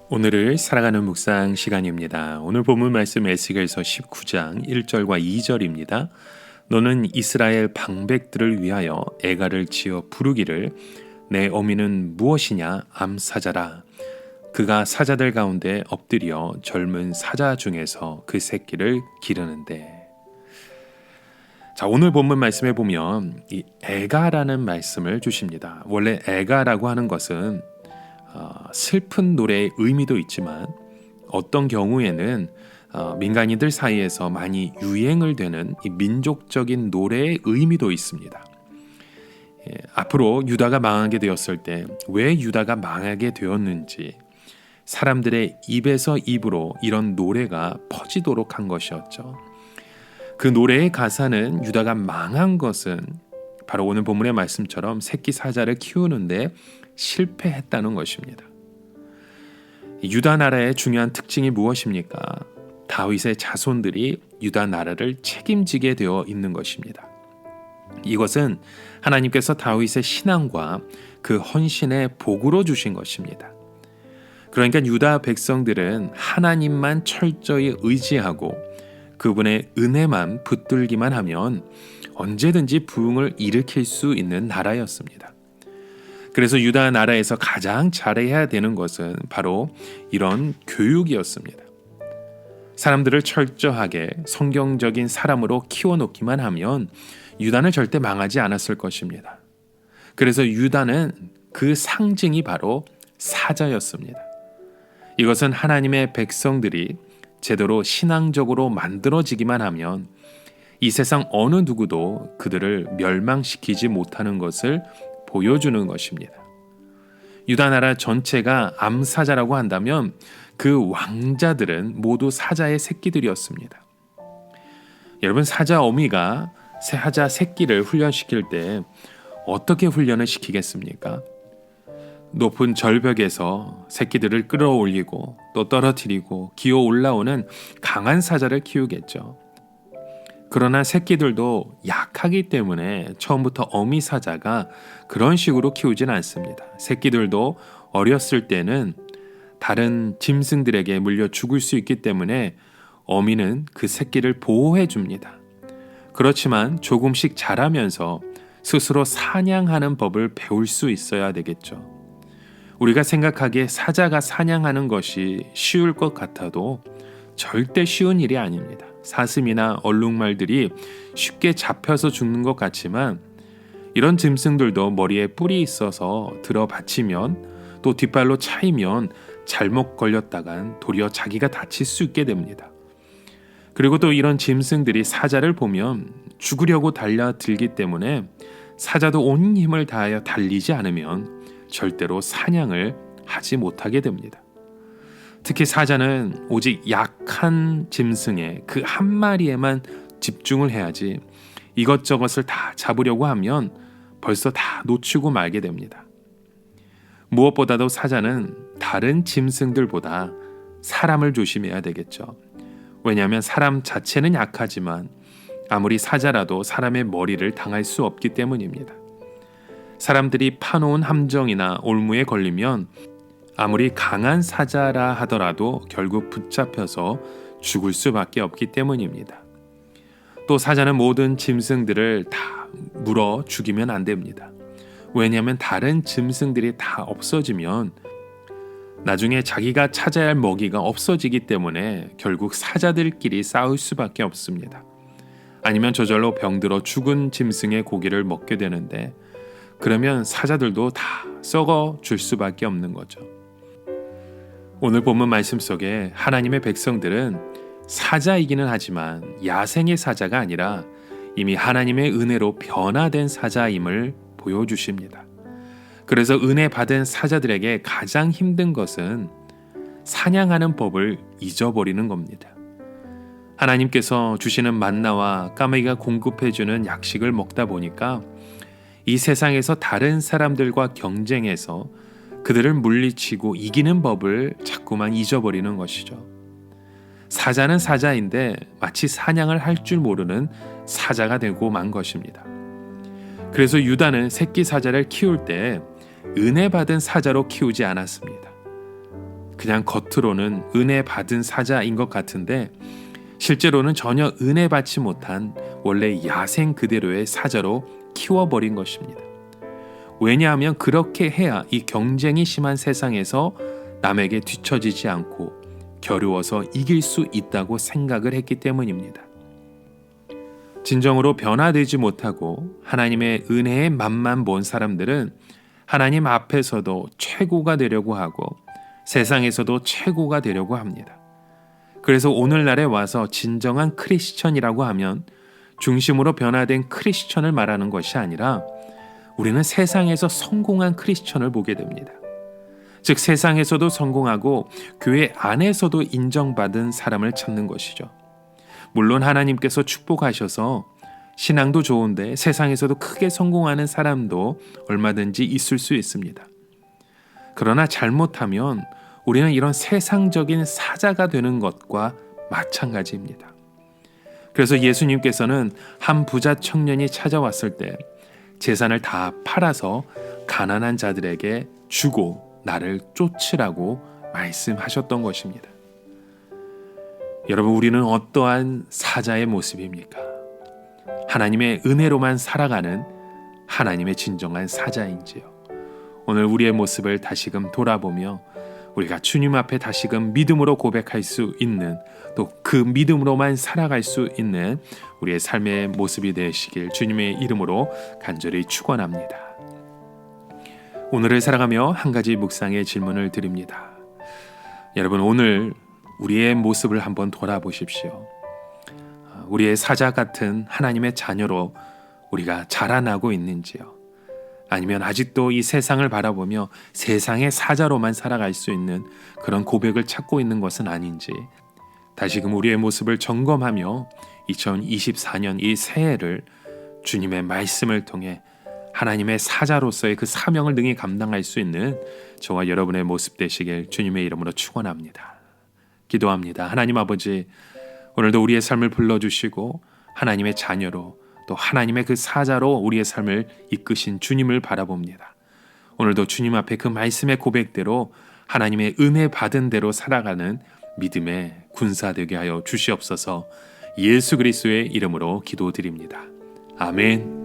오늘을 살아가는 묵상 시간입니다. 오늘 본문 말씀 에스겔서 19장 1절과 2절입니다. 너는 이스라엘 방백들을 위하여 애가를 지어 부르기를 내 어미는 무엇이냐 암사자라. 그가 사자들 가운데 엎드려 젊은 사자 중에서 그 새끼를 기르는데. 자, 오늘 본문 말씀에 보면 이 애가라는 말씀을 주십니다. 원래 애가라고 하는 것은 슬픈 노래의 의미도 있지만 어떤 경우에는 민간인들 사이에서 많이 유행을 되는 이 민족적인 노래의 의미도 있습니다. 앞으로 유다가 망하게 되었을 때 왜 유다가 망하게 되었는지 사람들의 입에서 입으로 이런 노래가 퍼지도록 한 것이었죠. 그 노래의 가사는 유다가 망한 것은 바로 오늘 본문의 말씀처럼 새끼 사자를 키우는데 실패했다는 것입니다. 유다 나라의 중요한 특징이 무엇입니까? 다윗의 자손들이 유다 나라를 책임지게 되어 있는 것입니다. 이것은 하나님께서 다윗의 신앙과 그 헌신의 복으로 주신 것입니다. 그러니까 유다 백성들은 하나님만 철저히 의지하고 그분의 은혜만 붙들기만 하면 언제든지 부흥을 일으킬 수 있는 나라였습니다. 그래서 유다 나라에서 가장 잘해야 되는 것은 바로 이런 교육이었습니다. 사람들을 철저하게 성경적인 사람으로 키워놓기만 하면 유다는 절대 망하지 않았을 것입니다. 그래서 유다는 그 상징이 바로 사자였습니다. 이것은 하나님의 백성들이 제대로 신앙적으로 만들어지기만 하면 이 세상 어느 누구도 그들을 멸망시키지 못하는 것을 보여주는 것입니다. 유다 나라 전체가 암사자라고 한다면 그 왕자들은 모두 사자의 새끼들이었습니다. 여러분, 사자 어미가 사자 새끼를 훈련시킬 때 어떻게 훈련을 시키겠습니까? 높은 절벽에서 새끼들을 끌어올리고 또 떨어뜨리고 기어 올라오는 강한 사자를 키우겠죠. 그러나 새끼들도 약하기 때문에 처음부터 어미 사자가 그런 식으로 키우진 않습니다. 새끼들도 어렸을 때는 다른 짐승들에게 물려 죽을 수 있기 때문에 어미는 그 새끼를 보호해 줍니다. 그렇지만 조금씩 자라면서 스스로 사냥하는 법을 배울 수 있어야 되겠죠. 우리가 생각하기에 사자가 사냥하는 것이 쉬울 것 같아도 절대 쉬운 일이 아닙니다. 사슴이나 얼룩말들이 쉽게 잡혀서 죽는 것 같지만 이런 짐승들도 머리에 뿔이 있어서 들어받치면 또 뒷발로 차이면 잘못 걸렸다간 도리어 자기가 다칠 수 있게 됩니다. 그리고 또 이런 짐승들이 사자를 보면 죽으려고 달려들기 때문에 사자도 온 힘을 다하여 달리지 않으면 절대로 사냥을 하지 못하게 됩니다. 특히 사자는 오직 약한 짐승의 그 한 마리에만 집중을 해야지 이것저것을 다 잡으려고 하면 벌써 다 놓치고 말게 됩니다. 무엇보다도 사자는 다른 짐승들보다 사람을 조심해야 되겠죠. 왜냐하면 사람 자체는 약하지만 아무리 사자라도 사람의 머리를 당할 수 없기 때문입니다. 사람들이 파놓은 함정이나 올무에 걸리면 아무리 강한 사자라 하더라도 결국 붙잡혀서 죽을 수밖에 없기 때문입니다. 또 사자는 모든 짐승들을 다 물어 죽이면 안 됩니다. 왜냐하면 다른 짐승들이 다 없어지면 나중에 자기가 찾아야 할 먹이가 없어지기 때문에 결국 사자들끼리 싸울 수밖에 없습니다. 아니면 저절로 병들어 죽은 짐승의 고기를 먹게 되는데 그러면 사자들도 다 썩어 줄 수밖에 없는 거죠. 오늘 본문 말씀 속에 하나님의 백성들은 사자이기는 하지만 야생의 사자가 아니라 이미 하나님의 은혜로 변화된 사자임을 보여주십니다. 그래서 은혜 받은 사자들에게 가장 힘든 것은 사냥하는 법을 잊어버리는 겁니다. 하나님께서 주시는 만나와 까마귀가 공급해주는 약식을 먹다 보니까 이 세상에서 다른 사람들과 경쟁해서 그들을 물리치고 이기는 법을 자꾸만 잊어버리는 것이죠. 사자는 사자인데 마치 사냥을 할 줄 모르는 사자가 되고 만 것입니다. 그래서 유다는 새끼 사자를 키울 때 은혜 받은 사자로 키우지 않았습니다. 그냥 겉으로는 은혜 받은 사자인 것 같은데 실제로는 전혀 은혜 받지 못한 원래 야생 그대로의 사자로 키워버린 것입니다. 왜냐하면 그렇게 해야 이 경쟁이 심한 세상에서 남에게 뒤처지지 않고 겨루어서 이길 수 있다고 생각을 했기 때문입니다. 진정으로 변화되지 못하고 하나님의 은혜의 맛만 본 사람들은 하나님 앞에서도 최고가 되려고 하고 세상에서도 최고가 되려고 합니다. 그래서 오늘날에 와서 진정한 크리스천이라고 하면 중심으로 변화된 크리스천을 말하는 것이 아니라 우리는 세상에서 성공한 크리스천을 보게 됩니다. 즉 세상에서도 성공하고 교회 안에서도 인정받은 사람을 찾는 것이죠. 물론 하나님께서 축복하셔서 신앙도 좋은데 세상에서도 크게 성공하는 사람도 얼마든지 있을 수 있습니다. 그러나 잘못하면 우리는 이런 세상적인 사자가 되는 것과 마찬가지입니다. 그래서 예수님께서는 한 부자 청년이 찾아왔을 때 재산을 다 팔아서 가난한 자들에게 주고 나를 쫓으라고 말씀하셨던 것입니다. 여러분, 우리는 어떠한 사자의 모습입니까? 하나님의 은혜로만 살아가는 하나님의 진정한 사자인지요? 오늘 우리의 모습을 다시금 돌아보며 우리가 주님 앞에 다시금 믿음으로 고백할 수 있는, 또 그 믿음으로만 살아갈 수 있는 우리의 삶의 모습이 되시길 주님의 이름으로 간절히 축원합니다. 오늘을 살아가며 한 가지 묵상의 질문을 드립니다. 여러분, 오늘 우리의 모습을 한번 돌아보십시오. 우리의 사자 같은 하나님의 자녀로 우리가 자라나고 있는지요? 아니면 아직도 이 세상을 바라보며 세상의 사자로만 살아갈 수 있는 그런 고백을 찾고 있는 것은 아닌지 다시금 우리의 모습을 점검하며 2024년 이 새해를 주님의 말씀을 통해 하나님의 사자로서의 그 사명을 능히 감당할 수 있는 저와 여러분의 모습 되시길 주님의 이름으로 축원합니다. 기도합니다. 하나님 아버지, 오늘도 우리의 삶을 불러주시고 하나님의 자녀로 또 하나님의 그 사자로 우리의 삶을 이끄신 주님을 바라봅니다. 오늘도 주님 앞에 그 말씀의 고백대로 하나님의 은혜 받은 대로 살아가는 믿음의 군사 되게 하여 주시옵소서. 예수 그리스도의 이름으로 기도드립니다. 아멘.